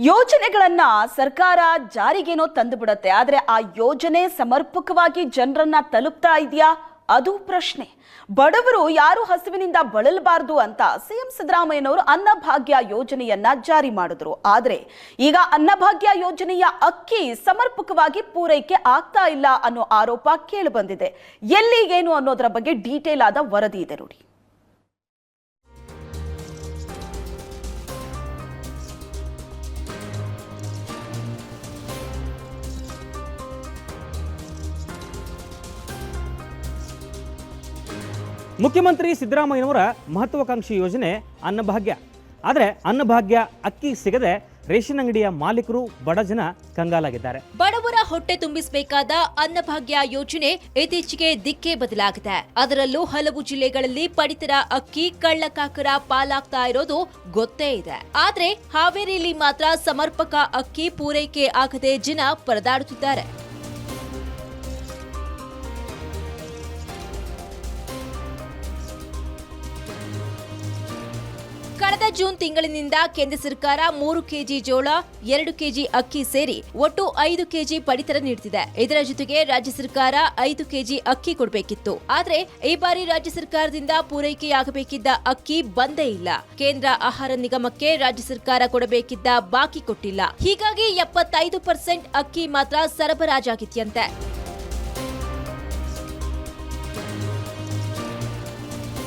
ಯೋಜನೆಗಳನ್ನ ಸರ್ಕಾರ ಜಾರಿಗೇನೋ ತಂದು ಬಿಡುತ್ತೆ, ಆದರೆ ಆ ಯೋಜನೆ ಸಮರ್ಪಕವಾಗಿ ಜನರನ್ನ ತಲುಪ್ತಾ ಇದೆಯಾ ಅದು ಪ್ರಶ್ನೆ. ಬಡವರು ಯಾರು ಹಸಿವಿನಿಂದ ಬಳಲಬಾರದು ಅಂತ ಸಿಎಂ ಸಿದ್ದರಾಮಯ್ಯನವರು ಅನ್ನಭಾಗ್ಯ ಯೋಜನೆಯನ್ನ ಜಾರಿ ಮಾಡಿದ್ರು. ಆದರೆ ಈಗ ಅನ್ನಭಾಗ್ಯ ಯೋಜನೆಯ ಅಕ್ಕಿ ಸಮರ್ಪಕವಾಗಿ ಪೂರೈಕೆ ಆಗ್ತಾ ಇಲ್ಲ ಅನ್ನೋ ಆರೋಪ ಕೇಳಿ ಬಂದಿದೆ. ಎಲ್ಲಿಗೇನು ಅನ್ನೋದರ ಬಗ್ಗೆ ಡೀಟೇಲ್ ಆದ ವರದಿ ಇದೆ ನೋಡಿ. ಮುಖ್ಯಮಂತ್ರಿ ಸಿದ್ದರಾಮಯ್ಯನವರ ಮಹತ್ವಾಕಾಂಕ್ಷಿ ಯೋಜನೆ ಅನ್ನಭಾಗ್ಯ. ಆದರೆ ಅನ್ನಭಾಗ್ಯ ಅಕ್ಕಿ ಸಿಗದೆ ರೇಷನ್ ಅಂಗಡಿಯ ಮಾಲೀಕರು ಬಡ ಜನ ಕಂಗಾಲಾಗಿದ್ದಾರೆ. ಬಡವರ ಹೊಟ್ಟೆ ತುಂಬಿಸಬೇಕಾದ ಅನ್ನಭಾಗ್ಯ ಯೋಜನೆ ಇತ್ತೀಚೆಗೆ ದಿಕ್ಕೇ ಬದಲಾಗಿದೆ. ಅದರಲ್ಲೂ ಹಲವು ಜಿಲ್ಲೆಗಳಲ್ಲಿ ಪಡಿತರ ಅಕ್ಕಿ ಕಳ್ಳಕಾಕರ ಪಾಲಾಗ್ತಾ ಇರೋದು ಗೊತ್ತೇ ಇದೆ. ಆದ್ರೆ ಹಾವೇರಿಯಲ್ಲಿ ಮಾತ್ರ ಸಮರ್ಪಕ ಅಕ್ಕಿ ಪೂರೈಕೆ ಆಗದೆ ಜನ ಪರದಾಡುತ್ತಿದ್ದಾರೆ. ಕಳೆದ ಜೂನ್ ತಿಂಗಳಿನಿಂದ ಕೇಂದ್ರ ಸರ್ಕಾರ 3 ಕೆಜಿ ಜೋಳ, 2 ಕೆಜಿ ಅಕ್ಕಿ ಸೇರಿ ಒಟ್ಟು 5 ಕೆಜಿ ಪಡಿತರ ನೀಡುತ್ತಿದೆ. ಇದರ ಜೊತೆಗೆ ರಾಜ್ಯ ಸರ್ಕಾರ 5 ಕೆಜಿ ಅಕ್ಕಿ ಕೊಡಬೇಕಿತ್ತು. ಆದ್ರೆ ಈ ಬಾರಿ ರಾಜ್ಯ ಸರ್ಕಾರದಿಂದ ಪೂರೈಕೆಯಾಗಬೇಕಿದ್ದ ಅಕ್ಕಿ ಬಂದೇ ಇಲ್ಲ. ಕೇಂದ್ರ ಆಹಾರ ನಿಗಮಕ್ಕೆ ರಾಜ್ಯ ಸರ್ಕಾರ ಕೊಡಬೇಕಿದ್ದ ಬಾಕಿ ಕೊಟ್ಟಿಲ್ಲ. ಹೀಗಾಗಿ 75% ಅಕ್ಕಿ ಮಾತ್ರ ಸರಬರಾಜಾಗಿದೆಯಂತೆ.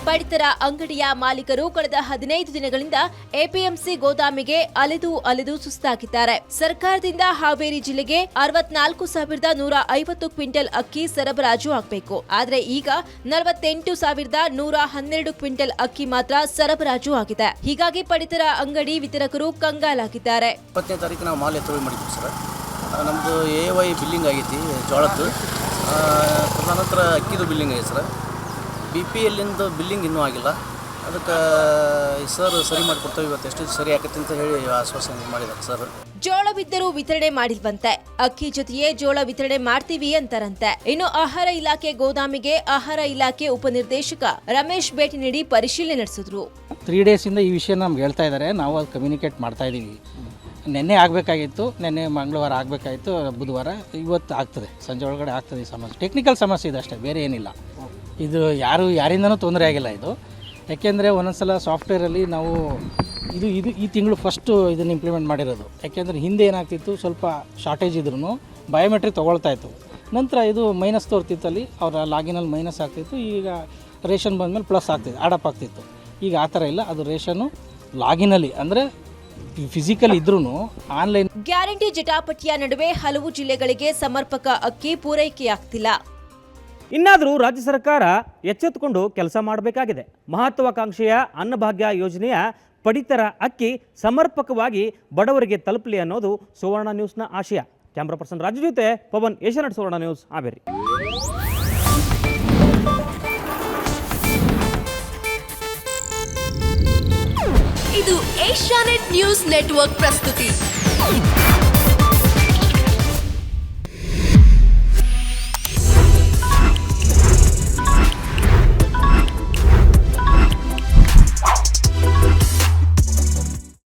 ಪಡಿತರ ಅಂಗಡಿಯ ಮಾಲೀಕರು ಕಳೆದ 15 ದಿನಗಳಿಂದ ಎಪಿಎಂಸಿ ಗೋದಾಮಿಗೆ ಅಲೆದು ಸುಸ್ತಾಗಿದ್ದಾರೆ. ಸರ್ಕಾರದಿಂದ ಹಾವೇರಿ ಜಿಲ್ಲೆಗೆ 64,150 ಕ್ವಿಂಟಲ್ ಅಕ್ಕಿ ಸರಬರಾಜು ಆಗಬೇಕು. ಆದ್ರೆ ಈಗ 48,112 ಕ್ವಿಂಟಲ್ ಅಕ್ಕಿ ಮಾತ್ರ ಸರಬರಾಜು ಆಗಿದೆ. ಹೀಗಾಗಿ ಪಡಿತರ ಅಂಗಡಿ ವಿತರಕರು ಕಂಗಾಲಾಗಿದ್ದಾರೆ. 20ನೇ ತಾರೀಕು ನಾವು ಮಾಲ್ ಎತ್ತುವರಿ ಮಾಡಿದ್ವಿ ಸರ್. ನಮ್ಮದು AY ಬಿಲ್ಲಿಂಗ್ ಆಗೈತಿ ಜೋಳದ್ದು. ತದನಂತರ ಅಕ್ಕಿದು ಬಿಲ್ಲಿಂಗ್ ಆಗೈತೆ ಸರ್. BPLಂದ ಬಿಲ್ಲಿಂಗ್ ಇನ್ನೂ ಆಗಿಲ್ಲ. ಅದಕ್ಕೆ ಸರ್ ಸರಿ ಮಾಡಿಕೊಡ್ತೇವೆ, ಇವತ್ತು ಎಷ್ಟು ಸರಿ ಆಗತ್ತೆ ಅಂತ ಹೇಳಿ ಆಶ್ವಾಸನೆ ಮಾಡಿದ್ದಾರೆ ಸರ್. ಜೋಳವಿದ್ದರೂ ವಿತರಣೆ ಮಾಡಿಲ್ವಂತೆ. ಅಕ್ಕಿ ಜೊತೆಯೇ ಜೋಳ ವಿತರಣೆ ಮಾಡ್ತೀವಿ ಅಂತಾರಂತೆ. ಇನ್ನು ಆಹಾರ ಇಲಾಖೆ ಗೋದಾಮಿಗೆ ಆಹಾರ ಇಲಾಖೆ ಉಪನಿರ್ದೇಶಕ ರಮೇಶ್ ಭೇಟಿ ನೀಡಿ ಪರಿಶೀಲನೆ ನಡೆಸಿದ್ರು. 3 ಡೇಸಿಂದ ಈ ವಿಷಯ ನಮ್ಗೆ ಹೇಳ್ತಾ ಇದ್ದಾರೆ. ನಾವು ಅದು ಕಮ್ಯುನಿಕೇಟ್ ಮಾಡ್ತಾ ಇದ್ದೀವಿ. ನೆನ್ನೆ ಆಗಬೇಕಾಗಿತ್ತು, ನೆನ್ನೆ ಮಂಗಳವಾರ ಆಗಬೇಕಾಗಿತ್ತು, ಬುಧವಾರ, ಇವತ್ತು ಆಗ್ತದೆ, ಸಂಜೆ ಒಳಗಡೆ ಆಗ್ತದೆ. ಈ ಸಮಸ್ಯೆ ಟೆಕ್ನಿಕಲ್ ಸಮಸ್ಯೆ ಇದೆ ಅಷ್ಟೇ, ಬೇರೆ ಏನಿಲ್ಲ. ಇದು ಯಾರಿಂದನೂ ತೊಂದರೆ ಆಗಿಲ್ಲ ಇದು. ಯಾಕೆಂದರೆ ಒಂದೊಂದ್ಸಲ ಸಾಫ್ಟ್ವೇರಲ್ಲಿ ನಾವು ಈ ತಿಂಗಳು ಫಸ್ಟು ಇದನ್ನು ಇಂಪ್ಲಿಮೆಂಟ್ ಮಾಡಿರೋದು. ಯಾಕೆಂದರೆ ಹಿಂದೆ ಏನಾಗ್ತಿತ್ತು, ಸ್ವಲ್ಪ ಶಾರ್ಟೇಜ್ ಇದ್ರೂ ಬಯೋಮೆಟ್ರಿಕ್ ತೊಗೊಳ್ತಾ ಇತ್ತು. ನಂತರ ಇದು ಮೈನಸ್ ತೋರ್ತಿತ್ತಲ್ಲಿ, ಅವರ ಲಾಗಿನಲ್ಲಿ ಮೈನಸ್ ಆಗ್ತಿತ್ತು. ಈಗ ರೇಷನ್ ಬಂದಮೇಲೆ ಪ್ಲಸ್ ಆಗ್ತಿತ್ತು, ಆಡಪ್ ಆಗ್ತಿತ್ತು. ಈಗ ಆ ಥರ ಇಲ್ಲ. ಅದು ರೇಷನ್ನು ಲಾಗಿನಲ್ಲಿ ಅಂದರೆ ಫಿಸಿಕಲ್ ಇದ್ರೂ ಆನ್ಲೈನ್. ಗ್ಯಾರಂಟಿ ಜಟಾಪಟಿಯ ನಡುವೆ ಹಲವು ಜಿಲ್ಲೆಗಳಿಗೆ ಸಮರ್ಪಕ ಅಕ್ಕಿ ಪೂರೈಕೆಯಾಗ್ತಿಲ್ಲ. ಇನ್ನಾದರೂ ರಾಜ್ಯ ಸರ್ಕಾರ ಎಚ್ಚೆತ್ತುಕೊಂಡು ಕೆಲಸ ಮಾಡಬೇಕಾಗಿದೆ. ಮಹತ್ವಾಕಾಂಕ್ಷೆಯ ಅನ್ನಭಾಗ್ಯ ಯೋಜನೆಯ ಪಡಿತರ ಅಕ್ಕಿ ಸಮರ್ಪಕವಾಗಿ ಬಡವರಿಗೆ ತಲುಪಲಿ ಅನ್ನೋದು ಸುವರ್ಣ ನ್ಯೂಸ್ನ ಆಶಯ. ಕ್ಯಾಮ್ರಾ ಪರ್ಸನ್ ರಾಜು ಜೊತೆ ಪವನ್, ಏಷ್ಯಾನೆಟ್ ಸುವರ್ಣ ನ್ಯೂಸ್, ಹಾವೇರಿ. ಇದು ಏಷ್ಯಾನೆಟ್ ನ್ಯೂಸ್ ನೆಟ್ವರ್ಕ್ ಪ್ರಸ್ತುತಿ.